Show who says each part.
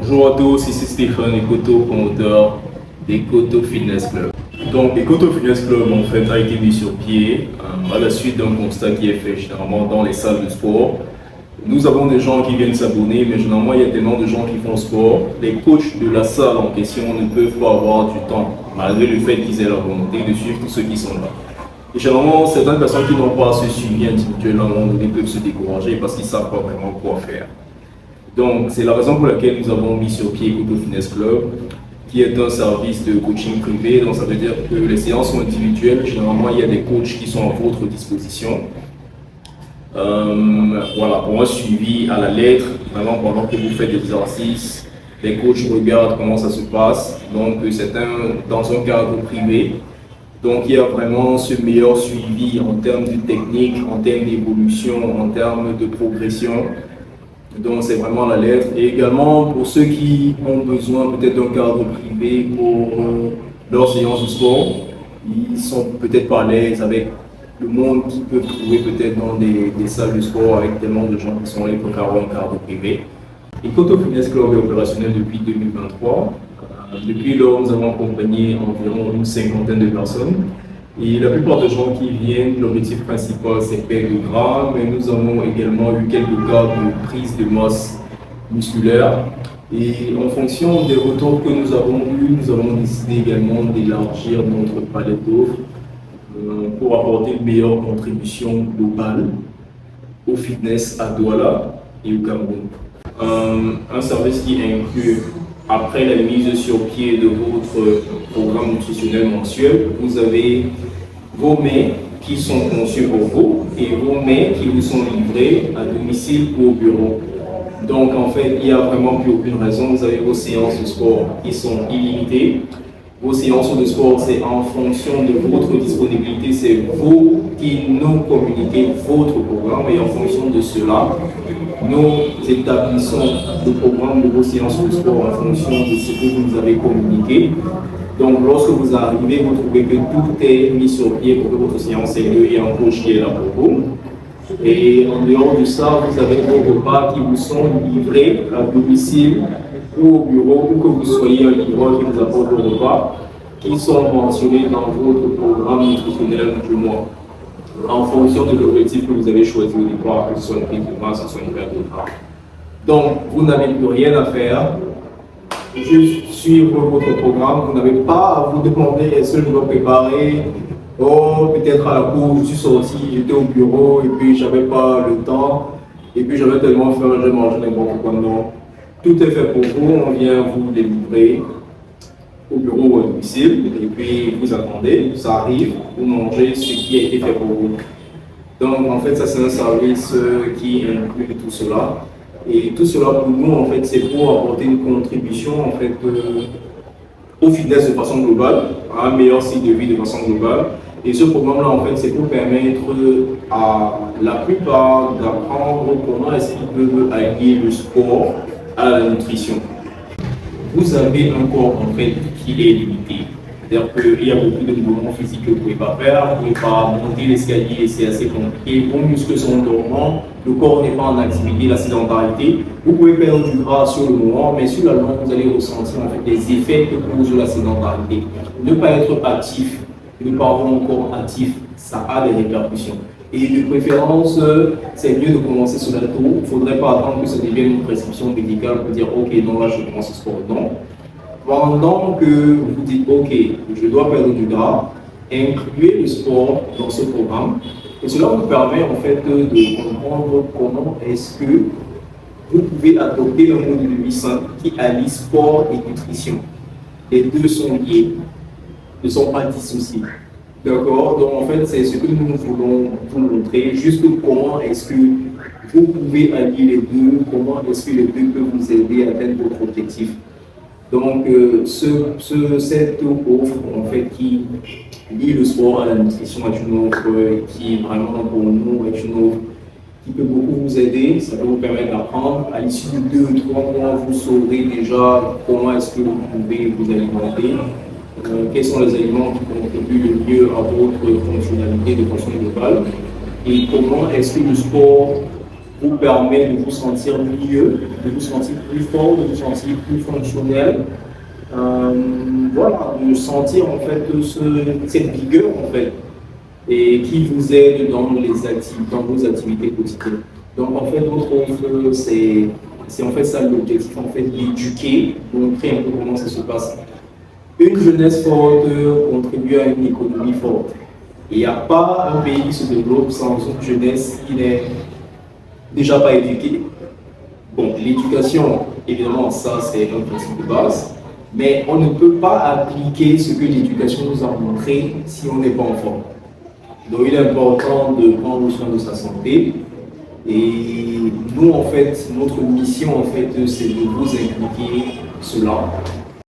Speaker 1: Bonjour à tous, ici Stéphane Ekoto, promoteur d'Ekoto Fitness Club. Donc, Ekoto Fitness Club en fait a été mis sur pied à la suite d'un constat qui est fait généralement dans les salles de sport. Nous avons des gens qui viennent s'abonner, mais généralement il y a tellement de gens qui font sport. Les coachs de la salle en question ne peuvent pas avoir du temps, malgré le fait qu'ils aient la volonté de suivre tous ceux qui sont là. Et généralement, certaines personnes qui n'ont pas ce suivi individuel à un moment donné peuvent se décourager parce qu'ils ne savent pas vraiment quoi faire. Donc, c'est la raison pour laquelle nous avons mis sur pied Ekoto Fitness Club, qui est un service de coaching privé. Donc, ça veut dire que les séances sont individuelles. Généralement, il y a des coachs qui sont à votre disposition. Voilà, pour un suivi à la lettre, vraiment pendant que vous faites des exercices, les coachs regardent comment ça se passe. Donc, c'est dans un cadre privé. Donc, il y a vraiment ce meilleur suivi en termes de technique, en termes d'évolution, en termes de progression. Donc, c'est vraiment la lettre. Et également, pour ceux qui ont besoin peut-être d'un cadre privé pour leur séance de sport, ils sont peut-être pas à l'aise avec le monde qu'ils peuvent trouver peut-être dans des salles de sport avec tellement de gens qui sont là pour faire un cadre privé. Ekoto Fitness Club est opérationnel depuis 2023. Depuis lors, nous avons accompagné environ une cinquantaine de personnes. Et la plupart des gens qui viennent, l'objectif principal c'est perdre du gras, mais nous avons également eu quelques cas de prise de masse musculaire. Et en fonction des retours que nous avons eus, nous avons décidé également d'élargir notre palette d'offres pour apporter une meilleure contribution globale au fitness à Douala et au Cameroun. Un service qui inclut, après la mise sur pied de votre programme nutritionnel mensuel, vous avez vos mets qui sont conçus pour vous et vos mets qui vous sont livrés à domicile ou au bureau. Donc en fait, il n'y a vraiment plus aucune raison. Vous avez vos séances de sport qui sont illimitées. Vos séances de sport, c'est en fonction de votre disponibilité, c'est vous qui nous communiquez votre programme et en fonction de cela, nous établissons le programme de vos séances de sport en fonction de ce que vous nous avez communiqué. Donc lorsque vous arrivez, vous trouvez que tout est mis sur pied pour que votre séance ait lieu et un coach qui est là pour vous. Et en dehors de ça, vous avez vos repas qui vous sont livrés à domicile ou au bureau, ou que vous soyez un livreur qui vous apporte vos repas, qui sont mentionnés dans votre programme nutritionnel du mois, en fonction de l'objectif que vous avez choisi au départ, que ce soit une prise de masse, que ce soit une perte de gras. Donc, vous n'avez plus rien à faire, juste suivre votre programme. Vous n'avez pas à vous demander est-ce que je dois préparer. Oh, peut-être à la cour, je suis sorti, j'étais au bureau et puis j'avais pas le temps, et puis j'avais tellement faim, j'ai mangé n'importe quoi. Non. Tout est fait pour vous, on vient vous les livrer au bureau ou à domicile, et puis vous attendez, ça arrive, vous mangez ce qui a été fait pour vous. Donc en fait, ça c'est un service qui inclut tout cela. Et tout cela pour nous, en fait, c'est pour apporter une contribution en fait, au fitness de façon globale, à un meilleur style de vie de façon globale. Et ce programme-là, en fait, c'est pour permettre à la plupart d'apprendre comment est-ce qu'ils peuvent allier le sport à la nutrition. Vous avez un corps en fait qui est limité. C'est-à-dire qu'il y a beaucoup de mouvements physiques que vous ne pouvez pas faire, vous ne pouvez pas monter l'escalier, c'est assez compliqué. Vos muscles sont dormants, le corps n'est pas en activité, la sédentarité. Vous pouvez perdre du gras sur le moment, mais sur la longue, vous allez ressentir en fait, les effets que cause la sédentarité. Ne pas être actif, ne pas avoir un corps actif, ça a des répercussions. Et de préférence, c'est mieux de commencer sur la tôt. Il ne faudrait pas attendre que ça devienne une prescription médicale pour dire ok, non, là je commence ce sport. Non. Pendant que vous dites ok, je dois perdre du gras, incluez le sport dans ce programme. Et cela vous permet en fait de comprendre comment est-ce que vous pouvez adopter un mode de vie sain qui allie sport et nutrition. Les deux sont liés, ne sont pas dissociés. D'accord? Donc en fait, c'est ce que nous voulons vous montrer, juste comment est-ce que vous pouvez allier les deux, comment est-ce que les deux peuvent vous aider à atteindre votre objectif. Donc cette offre en fait qui lie le sport à la nutrition est une offre qui vraiment pour nous est une offre qui peut beaucoup vous aider, ça peut vous permettre d'apprendre. À l'issue de 2 ou 3 mois, vous saurez déjà comment est-ce que vous pouvez vous alimenter. Quels sont les aliments qui contribuent le mieux à votre fonctionnalité de façon globale et comment est-ce que le sport vous permet de vous sentir mieux, de vous sentir plus fort, de vous sentir plus fonctionnel. Voilà, de sentir en fait cette vigueur en fait, et qui vous aide dans vos activités quotidiennes. Donc en fait, notre offre, c'est en fait ça l'objectif, en fait, d'éduquer, de montrer un peu comment ça se passe. Une jeunesse forte contribue à une économie forte. Il n'y a pas un pays qui se développe sans une jeunesse qui n'est déjà pas éduquée. Bon, l'éducation, évidemment, ça c'est un principe de base, mais on ne peut pas appliquer ce que l'éducation nous a montré si on n'est pas en forme. Donc il est important de prendre soin de sa santé. Et nous, en fait, notre mission, en fait, c'est de vous inculquer cela